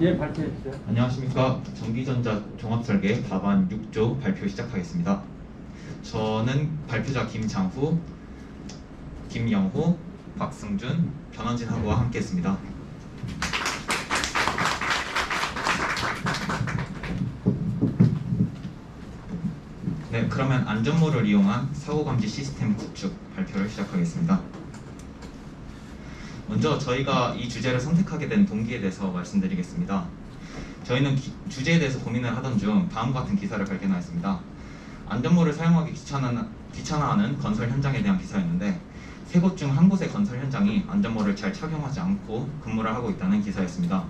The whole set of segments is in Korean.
예, 발표해 주세요. 안녕하십니까. 전기전자 종합설계 답안 6조 발표 시작하겠습니다. 저는 발표자 김장후, 김영호, 박승준, 변원진하고와 함께 했습니다. 네, 그러면 안전모를 이용한 사고감지 시스템 구축 발표를 시작하겠습니다. 먼저 저희가 이 주제를 선택하게 된 동기에 대해서 말씀드리겠습니다. 저희는 주제에 대해서 고민을 하던 중 다음과 같은 기사를 발견하였습니다. 안전모를 사용하기 귀찮아하는 건설 현장에 대한 기사였는데 세 곳 중 한 곳의 건설 현장이 안전모를 잘 착용하지 않고 근무를 하고 있다는 기사였습니다.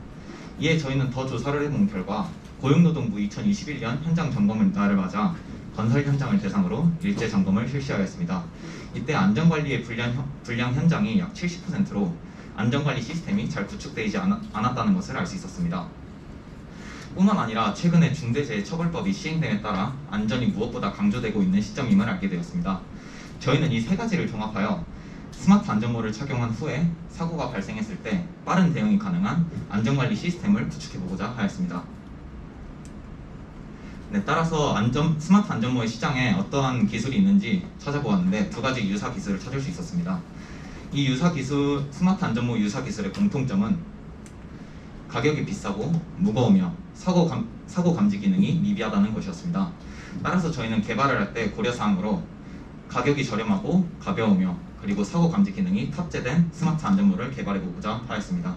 이에 저희는 더 조사를 해본 결과 고용노동부 2021년 현장 점검 날을 맞아 건설 현장을 대상으로 일제 점검을 실시하였습니다. 이때 안전관리의 불량 현장이 약 70%로 안전관리 시스템이 잘 구축되지 않았다는 것을 알 수 있었습니다. 뿐만 아니라 최근에 중대재해처벌법이 시행됨에 따라 안전이 무엇보다 강조되고 있는 시점임을 알게 되었습니다. 저희는 이 세 가지를 종합하여 스마트 안전모를 착용한 후에 사고가 발생했을 때 빠른 대응이 가능한 안전관리 시스템을 구축해보고자 하였습니다. 네, 따라서 스마트 안전모의 시장에 어떠한 기술이 있는지 찾아보았는데 두 가지 유사 기술을 찾을 수 있었습니다. 이 스마트 안전모 유사 기술의 공통점은 가격이 비싸고 무거우며 사고 감지 기능이 미비하다는 것이었습니다. 따라서 저희는 개발을 할 때 고려사항으로 가격이 저렴하고 가벼우며 그리고 사고 감지 기능이 탑재된 스마트 안전모를 개발해보고자 하였습니다.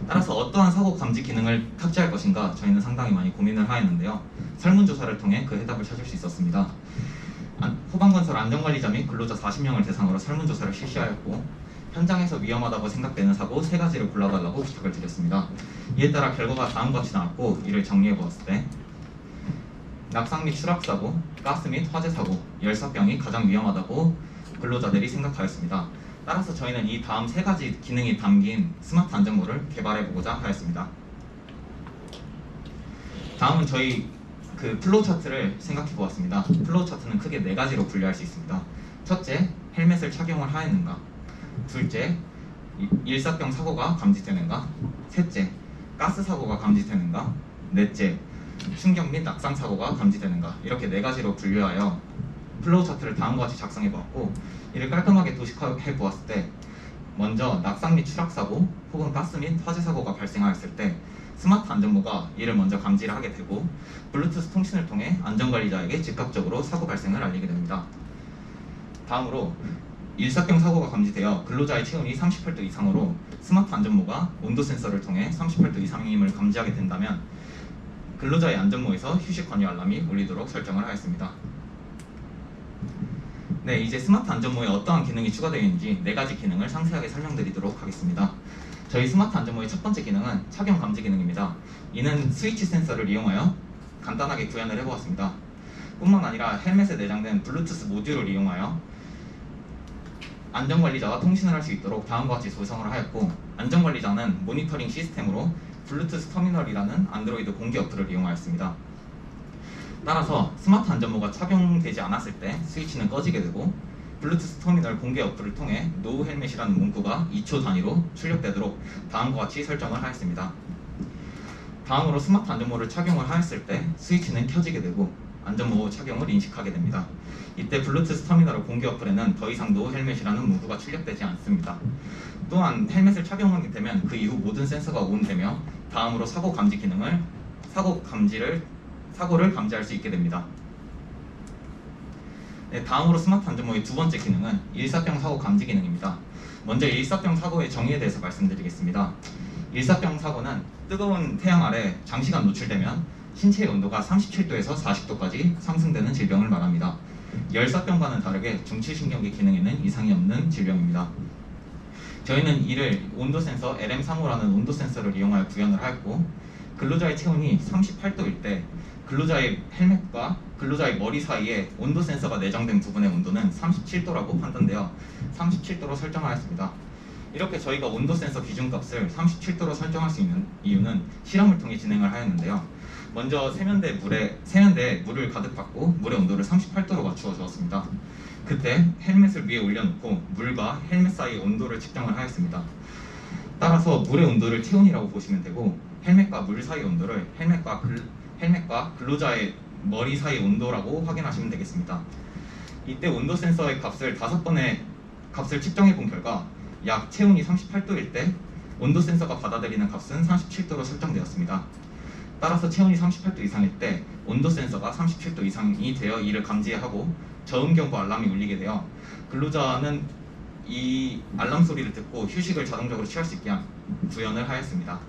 따라서 어떠한 사고 감지 기능을 탑재할 것인가 저희는 상당히 많이 고민을 하였는데요. 설문조사를 통해 그 해답을 찾을 수 있었습니다. 호반건설 안전관리자 및 근로자 40명을 대상으로 설문조사를 실시하였고 현장에서 위험하다고 생각되는 사고 3가지를 골라달라고 부탁을 드렸습니다. 이에 따라 결과가 다음과 같이 나왔고 이를 정리해보았을 때 낙상 및 추락사고, 가스 및 화재사고, 열사병이 가장 위험하다고 근로자들이 생각하였습니다. 따라서 저희는 이 다음 3가지 기능이 담긴 스마트 안전모를 개발해보고자 하였습니다. 다음은 저희 플로우 차트를 생각해보았습니다. 플로우 차트는 크게 4가지로 분류할 수 있습니다. 첫째, 헬멧을 착용을 하였는가. 둘째, 일사병 사고가 감지되는가. 셋째, 가스 사고가 감지되는가. 넷째, 충격 및 낙상 사고가 감지되는가. 이렇게 4가지로 분류하여 플로우 차트를 다음과 같이 작성해보았고 이를 깔끔하게 도식해 보았을 때 먼저 낙상 및 추락 사고 혹은 가스 및 화재 사고가 발생하였을 때 스마트 안전모가 이를 먼저 감지를 하게 되고 블루투스 통신을 통해 안전관리자에게 즉각적으로 사고 발생을 알리게 됩니다. 다음으로 일사병 사고가 감지되어 근로자의 체온이 38도 이상으로 스마트 안전모가 온도 센서를 통해 38도 이상임을 감지하게 된다면 근로자의 안전모에서 휴식 권유 알람이 울리도록 설정을 하였습니다. 네, 이제 스마트 안전모에 어떠한 기능이 추가되어 있는지 4가지 기능을 상세하게 설명드리도록 하겠습니다. 저희 스마트 안전모의 첫 번째 기능은 착용 감지 기능입니다. 이는 스위치 센서를 이용하여 간단하게 구현을 해보았습니다. 뿐만 아니라 헬멧에 내장된 블루투스 모듈을 이용하여 안전관리자와 통신을 할 수 있도록 다음과 같이 조성을 하였고 안전관리자는 모니터링 시스템으로 블루투스 터미널이라는 안드로이드 공개 어플을 이용하였습니다. 따라서 스마트 안전모가 착용되지 않았을 때 스위치는 꺼지게 되고 블루투스 터미널 공개 어플을 통해 노우 헬멧이라는 문구가 2초 단위로 출력되도록 다음과 같이 설정을 하였습니다. 다음으로 스마트 안전모를 착용을 하였을 때 스위치는 켜지게 되고 안전모 착용을 인식하게 됩니다. 이때 블루투스 터미널 공개 어플에는 더 이상 노우 헬멧이라는 문구가 출력되지 않습니다. 또한 헬멧을 착용하게 되면 그 이후 모든 센서가 온되며 다음으로 사고를 감지할 수 있게 됩니다. 네, 다음으로 스마트 안전모의 두 번째 기능은 일사병 사고 감지 기능입니다. 먼저 일사병 사고의 정의에 대해서 말씀드리겠습니다. 일사병 사고는 뜨거운 태양 아래 장시간 노출되면 신체의 온도가 37도에서 40도까지 상승되는 질병을 말합니다. 열사병과는 다르게 중추신경계 기능에는 이상이 없는 질병입니다. 저희는 이를 온도 센서 LM35라는 온도 센서를 이용하여 구현을 하였고 근로자의 체온이 38도일 때 근로자의 헬멧과 근로자의 머리 사이에 온도 센서가 내장된 부분의 온도는 37도라고 판단되어 37도로 설정하였습니다. 이렇게 저희가 온도 센서 기준값을 37도로 설정할 수 있는 이유는 실험을 통해 진행을 하였는데요. 먼저 세면대에 물을 가득 받고 물의 온도를 38도로 맞추어 주었습니다. 그때 헬멧을 위에 올려놓고 물과 헬멧 사이의 온도를 측정을 하였습니다. 따라서 물의 온도를 체온이라고 보시면 되고 헬멧과 물 사이 온도를 헬멧과 근로자의 머리 사이 온도라고 확인하시면 되겠습니다. 이때 온도 센서의 값을 5번의 값을 측정해 본 결과 약 체온이 38도일 때 온도 센서가 받아들이는 값은 37도로 설정되었습니다. 따라서 체온이 38도 이상일 때 온도 센서가 37도 이상이 되어 이를 감지하고 저온 경보 알람이 울리게 되어 근로자는 이 알람 소리를 듣고 휴식을 자동적으로 취할 수 있게 구현을 하였습니다.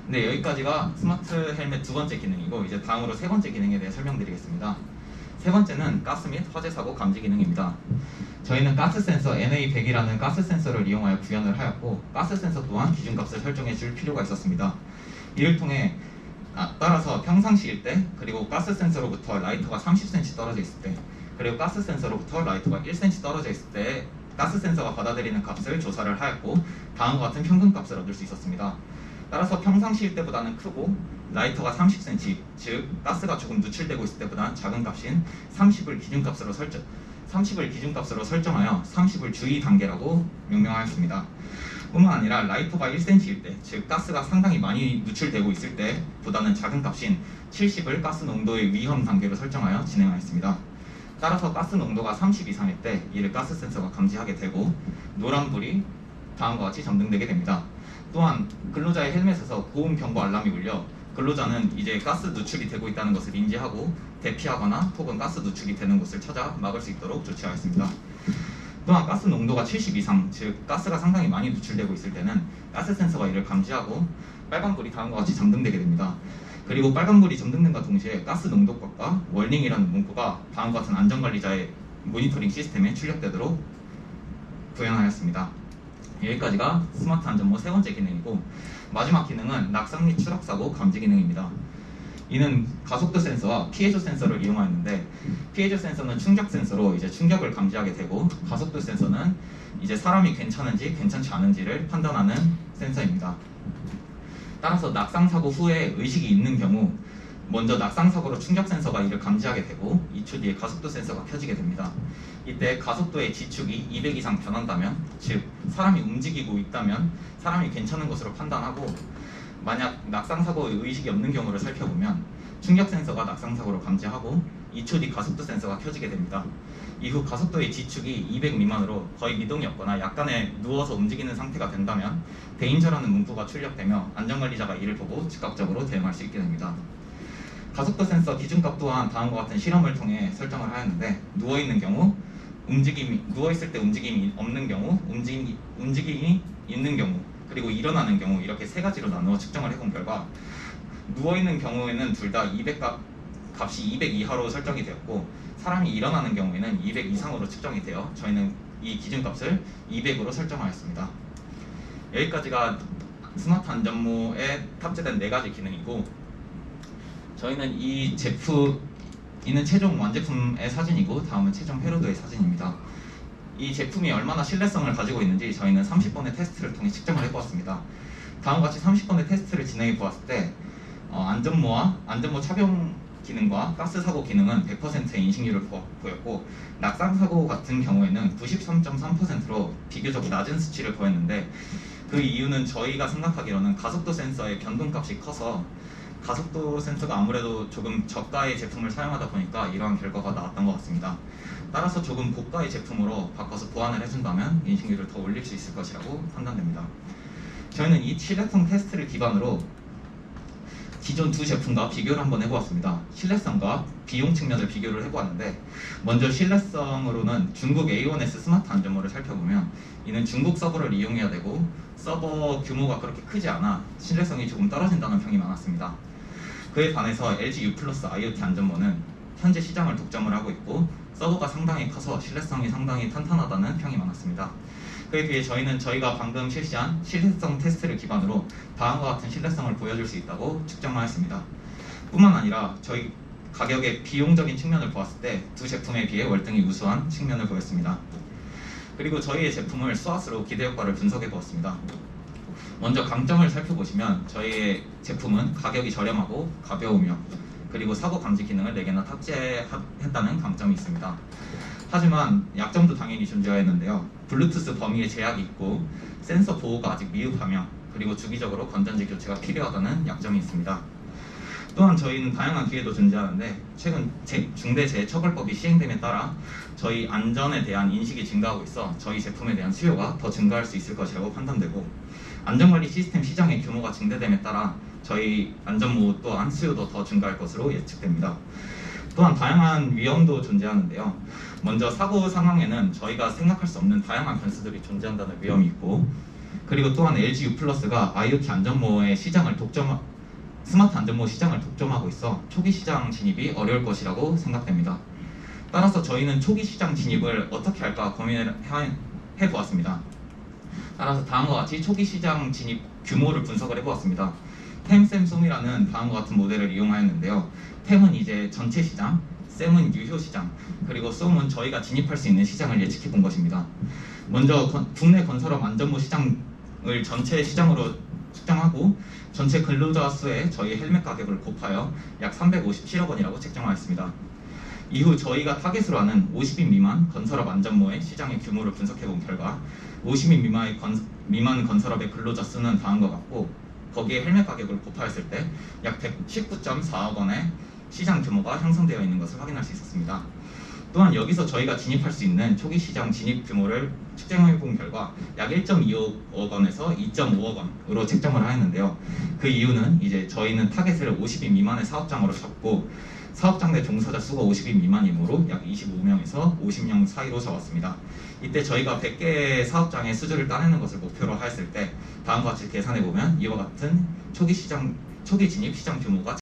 네, 여기까지가 스마트 헬멧 두 번째 기능이고 이제 다음으로 세 번째 기능에 대해 설명드리겠습니다. 세 번째는 가스 및 화재 사고 감지 기능입니다. 저희는 가스 센서 NA100이라는 가스 센서를 이용하여 구현을 하였고 가스 센서 또한 기준값을 설정해 줄 필요가 있었습니다. 이를 통해 따라서 평상시일 때 그리고 가스 센서로부터 라이터가 30cm 떨어져 있을 때 그리고 가스 센서로부터 라이터가 1cm 떨어져 있을 때 가스 센서가 받아들이는 값을 조사를 하였고 다음과 같은 평균값을 얻을 수 있었습니다. 따라서 평상시일 때보다는 크고 라이터가 30cm, 즉 가스가 조금 누출되고 있을 때보다 작은 값인 30을 기준값으로 설정하여 30을 주의 단계라고 명명하였습니다. 뿐만 아니라 라이터가 1cm일 때, 즉 가스가 상당히 많이 누출되고 있을 때보다는 작은 값인 70을 가스 농도의 위험 단계로 설정하여 진행하였습니다. 따라서 가스 농도가 30 이상일 때 이를 가스 센서가 감지하게 되고 노란불이 다음과 같이 점등되게 됩니다. 또한 근로자의 헬멧에서 고온 경보 알람이 울려 근로자는 이제 가스 누출이 되고 있다는 것을 인지하고 대피하거나 혹은 가스 누출이 되는 곳을 찾아 막을 수 있도록 조치하였습니다. 또한 가스 농도가 70 이상, 즉 가스가 상당히 많이 누출되고 있을 때는 가스 센서가 이를 감지하고 빨간불이 다음과 같이 점등되게 됩니다. 그리고 빨간불이 점등된과 동시에 가스 농도값과 월닝이라는 문구가 다음과 같은 안전관리자의 모니터링 시스템에 출력되도록 구현하였습니다. 여기까지가 스마트 안전모 세 번째 기능이고 마지막 기능은 낙상 및 추락 사고 감지 기능입니다. 이는 가속도 센서와 피해조 센서를 이용하였는데 피해조 센서는 충격 센서로 이제 충격을 감지하게 되고 가속도 센서는 이제 사람이 괜찮은지 괜찮지 않은지를 판단하는 센서입니다. 따라서 낙상 사고 후에 의식이 있는 경우 먼저 낙상 사고로 충격 센서가 이를 감지하게 되고 2초 뒤에 가속도 센서가 켜지게 됩니다. 이때 가속도의 지축이 200 이상 변한다면, 즉 사람이 움직이고 있다면 사람이 괜찮은 것으로 판단하고 만약 낙상 사고의 의식이 없는 경우를 살펴보면 충격 센서가 낙상 사고로 감지하고 2초 뒤 가속도 센서가 켜지게 됩니다. 이후 가속도의 지축이 200 미만으로 거의 미동이 없거나 약간의 누워서 움직이는 상태가 된다면 데인저라는 문구가 출력되며 안전관리자가 이를 보고 즉각적으로 대응할 수 있게 됩니다. 가속도 센서 기준값 또한 다음과 같은 실험을 통해 설정을 하였는데 누워있는 경우, 누워있을 때 움직임이 없는 경우, 움직임이 있는 경우, 그리고 일어나는 경우 이렇게 세 가지로 나누어 측정을 해본 결과 누워있는 경우에는 둘 다 200 값이 200 이하로 설정이 되었고 사람이 일어나는 경우에는 200 이상으로 측정이 되어 저희는 이 기준값을 200으로 설정하였습니다. 여기까지가 스마트 안전모에 탑재된 4가지 기능이고 저희는 이는 최종 완제품의 사진이고 다음은 최종 회로도의 사진입니다. 이 제품이 얼마나 신뢰성을 가지고 있는지 저희는 30번의 테스트를 통해 측정을 해보았습니다. 다음과 같이 30번의 테스트를 진행해 보았을 때 안전모 착용 기능과 가스 사고 기능은 100%의 인식률을 보였고 낙상 사고 같은 경우에는 93.3%로 비교적 낮은 수치를 보였는데 그 이유는 저희가 생각하기로는 가속도 센서의 변동값이 커서 가속도 센서가 아무래도 조금 저가의 제품을 사용하다 보니까 이러한 결과가 나왔던 것 같습니다. 따라서 조금 고가의 제품으로 바꿔서 보완을 해준다면 인식률을 더 올릴 수 있을 것이라고 판단됩니다. 저희는 이 신뢰성 테스트를 기반으로 기존 두 제품과 비교를 한번 해보았습니다. 신뢰성과 비용 측면을 비교를 해보았는데 먼저 신뢰성으로는 중국 A1S 스마트 안전모를 살펴보면 이는 중국 서버를 이용해야 되고 서버 규모가 그렇게 크지 않아 신뢰성이 조금 떨어진다는 평이 많았습니다. 그에 반해서 LG U+ IoT 안전모는 현재 시장을 독점을 하고 있고 서버가 상당히 커서 신뢰성이 상당히 탄탄하다는 평이 많았습니다. 그에 비해 저희는 저희가 방금 실시한 신뢰성 테스트를 기반으로 다음과 같은 신뢰성을 보여줄 수 있다고 측정하였습니다. 뿐만 아니라 저희 가격의 비용적인 측면을 보았을 때 두 제품에 비해 월등히 우수한 측면을 보였습니다. 그리고 저희의 제품을 스왓으로 기대 효과를 분석해 보았습니다. 먼저 강점을 살펴보시면 저희의 제품은 가격이 저렴하고 가벼우며 그리고 사고 감지 기능을 4개나 탑재했다는 강점이 있습니다. 하지만 약점도 당연히 존재하였는데요. 블루투스 범위에 제약이 있고 센서 보호가 아직 미흡하며 그리고 주기적으로 건전지 교체가 필요하다는 약점이 있습니다. 또한 저희는 다양한 기회도 존재하는데 최근 중대재해처벌법이 시행됨에 따라 저희 안전에 대한 인식이 증가하고 있어 저희 제품에 대한 수요가 더 증가할 수 있을 것이라고 판단되고 안전관리 시스템 시장의 규모가 증대됨에 따라 저희 안전모호 또한 수요도 더 증가할 것으로 예측됩니다. 또한 다양한 위험도 존재하는데요. 먼저 사고 상황에는 저희가 생각할 수 없는 다양한 변수들이 존재한다는 위험이 있고 그리고 또한 LG U+가 IoT 안전모호의 스마트 안전모호 시장을 독점하고 있어 초기 시장 진입이 어려울 것이라고 생각됩니다. 따라서 저희는 초기 시장 진입을 어떻게 할까 고민을 해보았습니다. 따라서 다음과 같이 초기 시장 진입 규모를 분석을 해보았습니다. 템, 셈, 솜이라는 다음과 같은 모델을 이용하였는데요. 템은 이제 전체 시장, 셈은 유효 시장, 그리고 솜은 저희가 진입할 수 있는 시장을 예측해 본 것입니다. 먼저 국내 건설업 안전모 시장을 전체 시장으로 측정하고 전체 근로자 수에 저희 헬멧 가격을 곱하여 약 357억 원이라고 책정하였습니다. 이후 저희가 타겟으로 하는 50인 미만 건설업 안전모의 시장의 규모를 분석해 본 결과 50인 미만 건설업의 근로자 수는 다음과 같고 거기에 헬멧 가격을 곱하였을 때 약 119.4억 원의 시장 규모가 형성되어 있는 것을 확인할 수 있었습니다. 또한 여기서 저희가 진입할 수 있는 초기 시장 진입 규모를 측정해 본 결과 약 1.25억 원에서 2.5억 원으로 책정을 하였는데요. 그 이유는 이제 저희는 타겟을 50인 미만의 사업장으로 잡고 사업장 내 종사자 수가 50인 미만이므로 약 25명에서 50명 사이로 잡았습니다. 이때 저희가 100개의 사업장의 수주를 따내는 것을 목표로 하였을 때 다음과 같이 계산해 보면 이와 같은 초기 진입 시장 규모가